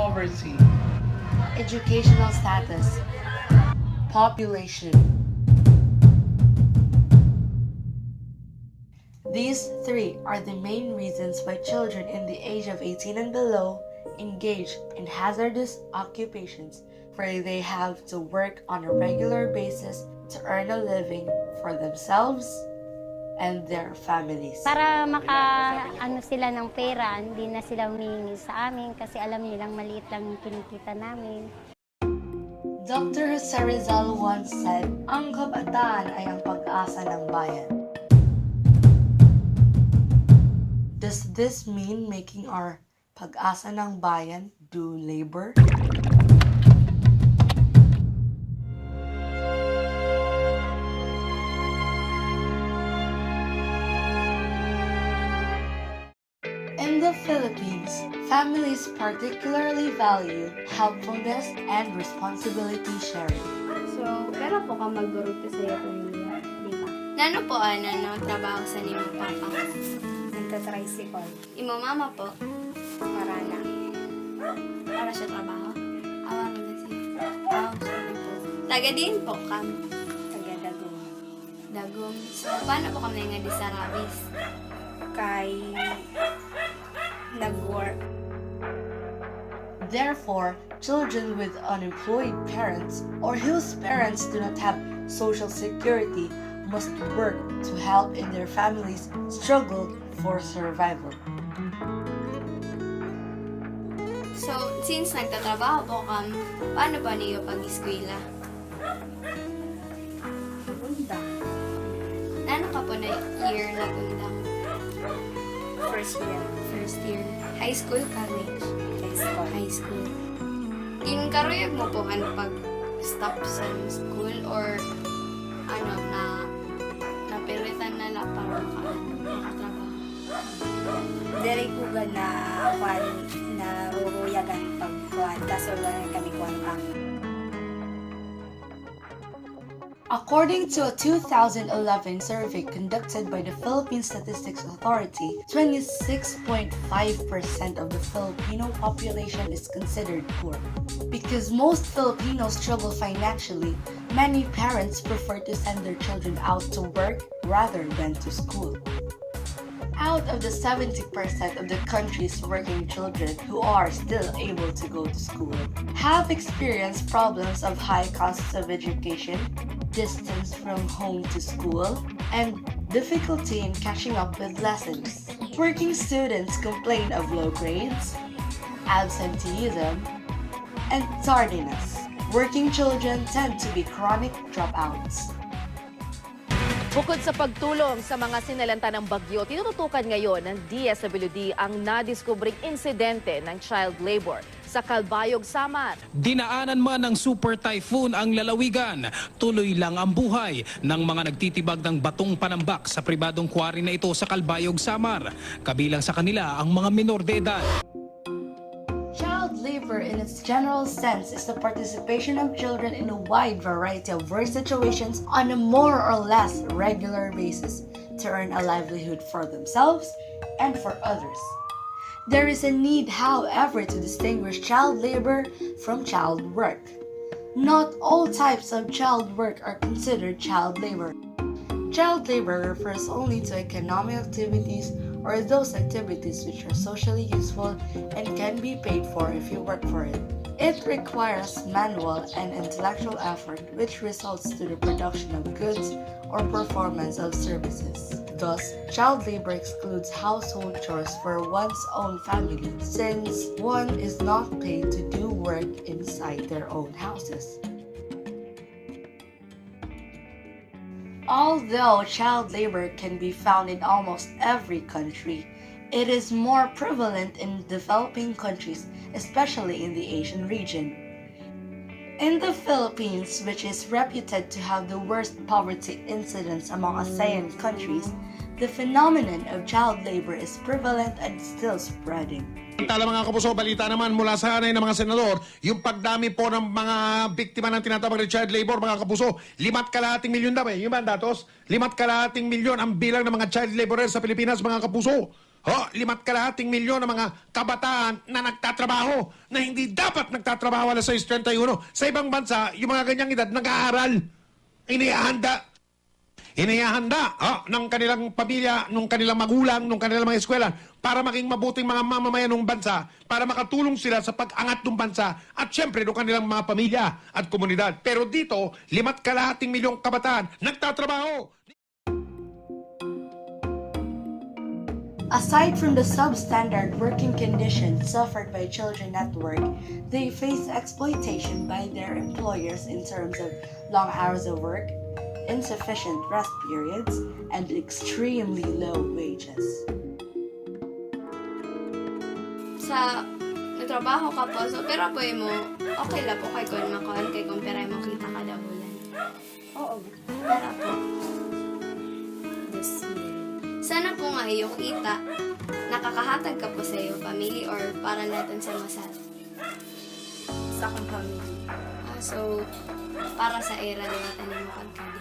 poverty, educational status, population. These three are the main reasons why children in the age of 18 and below engage in hazardous occupations where they have to work on a regular basis to earn a living for themselves and their families. Para sila ng pera, hindi na sila humihingi sa amin kasi alam nilang maliit lang yung kinikita namin. Dr. Jose Rizal once said, ang kabataan ay ang pag-asa ng bayan. Does this mean making our pag-asa ng bayan do labor? In the Philippines, families particularly value helpfulness and responsibility sharing. So, pero po ka magdurog sa iyo pamilya, di ba? Nano po trabaho sa nimo papa? Nagka-tricycle. Imo mama po, Marana. para siya trabaho. Awan mo siya. Sorry po. Taga din po kami. Taga-dagong. Dagom. So, paano po kami nga di sa rabis? Kay nag-work. Therefore, children with unemployed parents or whose parents do not have social security must work to help in their families' struggle for survival. So, since nagtatrabaho po kami, paano ba niyo pag-eskwela? Maganda. Nano ka po na year na gundang? First year. First year. High school, college? High school. Kinkaruyag mo po pag-stop sa school or napilitan na lang para makatrabaho? Dere ko na kwan na ruruyagan pag-kwan. Kaso lang kami kwan ang. According to a 2011 survey conducted by the Philippine Statistics Authority, 26.5% of the Filipino population is considered poor. Because most Filipinos struggle financially, many parents prefer to send their children out to work rather than to school. Out of the 70% of the country's working children who are still able to go to school, have experienced problems of high costs of education, distance from home to school, and difficulty in catching up with lessons. Working students complain of low grades, absenteeism, and tardiness. Working children tend to be chronic dropouts. Bukod sa pagtulong sa mga sinalanta ng bagyo, tinututukan ngayon ng DSWD ang nadiskubring insidente ng child labor sa Calbayog, Samar. Dinaanan man ng super typhoon ang lalawigan, tuloy lang ang buhay ng mga nagtitibag ng batong panambak sa pribadong quarry na ito sa Calbayog, Samar. Kabilang sa kanila ang mga minor de edad. Child labor in its general sense is the participation of children in a wide variety of work situations on a more or less regular basis to earn a livelihood for themselves and for others. There is a need, however, to distinguish child labor from child work. Not all types of child work are considered child labor. Child labor refers only to economic activities or those activities which are socially useful and can be paid for if you work for it. It requires manual and intellectual effort which results to the production of goods or performance of services. Thus, child labor excludes household chores for one's own family since one is not paid to do work inside their own houses. Although child labor can be found in almost every country, it is more prevalent in developing countries, especially in the Asian region. In the Philippines, which is reputed to have the worst poverty incidence among ASEAN countries, the phenomenon of child labor is prevalent and still spreading. Tala mga kapuso, balita naman mula sa hanay ng mga senador, yung pagdami po ng mga biktima ng tinatawag na child labor, mga kapuso, 5,2 milyon daw yung ba datos? 5,2 milyon ang bilang ng mga child laborers sa Pilipinas, mga kapuso. 5.2 milyon ng mga kabataan na nagtatrabaho na hindi dapat nagtatrabaho alas 6:31. Sa ibang bansa, yung mga ganyang edad nag-aaral. Inihahanda ng kanilang pamilya, ng kanilang magulang, ng kanilang mga eskwela para maging mabuting mga mamamayan ng bansa, para makatulong sila sa pag-angat ng bansa at syempre ng kanilang mga pamilya at komunidad. Pero dito, 5.2 milyong kabataan nagtatrabaho. Aside from the substandard working conditions suffered by children at work, they face exploitation by their employers in terms of long hours of work, insufficient rest periods, and extremely low wages. Sa nagtrabaho ka po, so pero po mo, okay lang po kay kung makuhan kay kung pera mo kita kada bulan. Oo. Pero po, sana po nga iyong kita, nakakahatag ka po sa iyong family or para natin sa masal. Sa akong family. So, para sa era na natin yung makagkali.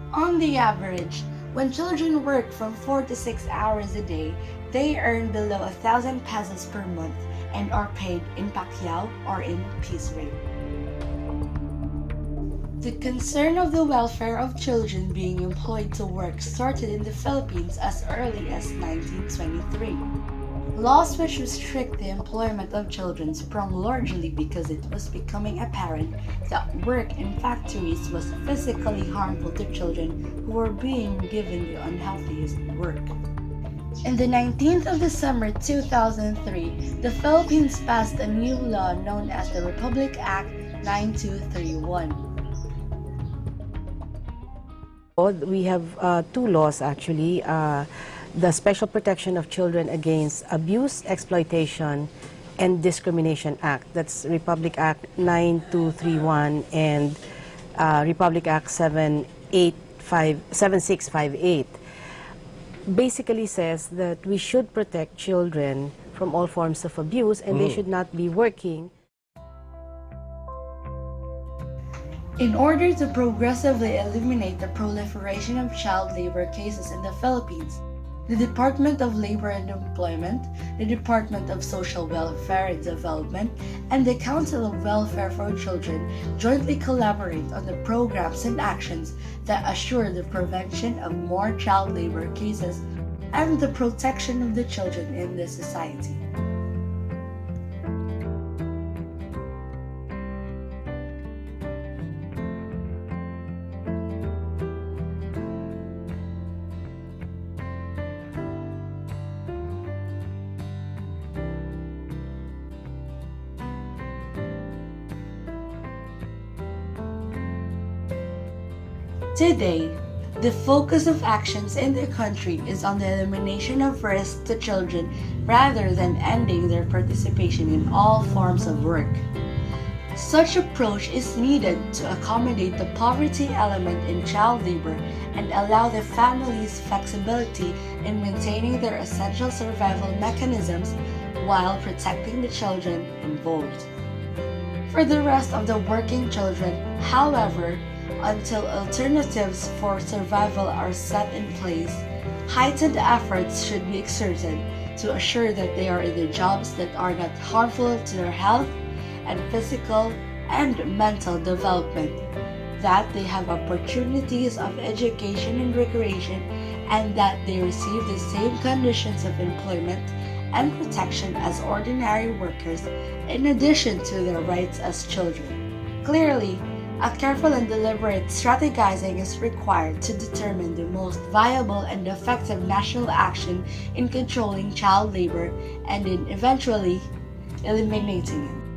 On the average, when children work from 4 to 6 hours a day, they earn below 1,000 pesos per month and are paid in Pacquiao or in piece rate. The concern of the welfare of children being employed to work started in the Philippines as early as 1923. Laws which restrict the employment of children sprung largely because it was becoming apparent that work in factories was physically harmful to children who were being given the unhealthiest work. In the 19th of December 2003, the Philippines passed a new law known as the Republic Act 9231. We have two laws actually. The Special Protection of Children Against Abuse, Exploitation, and Discrimination Act. That's Republic Act 9231 and Republic Act 7658. Basically says that we should protect children from all forms of abuse and they should not be working. In order to progressively eliminate the proliferation of child labor cases in the Philippines, the Department of Labor and Employment, the Department of Social Welfare and Development, and the Council of Welfare for Children jointly collaborate on the programs and actions that assure the prevention of more child labor cases and the protection of the children in the society. Today, the focus of actions in the country is on the elimination of risk to children rather than ending their participation in all forms of work. Such approach is needed to accommodate the poverty element in child labor and allow the families flexibility in maintaining their essential survival mechanisms while protecting the children involved. For the rest of the working children, however, until alternatives for survival are set in place, heightened efforts should be exerted to assure that they are in the jobs that are not harmful to their health and physical and mental development, that they have opportunities of education and recreation, and that they receive the same conditions of employment and protection as ordinary workers in addition to their rights as children. Clearly, a careful and deliberate strategizing is required to determine the most viable and effective national action in controlling child labor and in eventually eliminating it.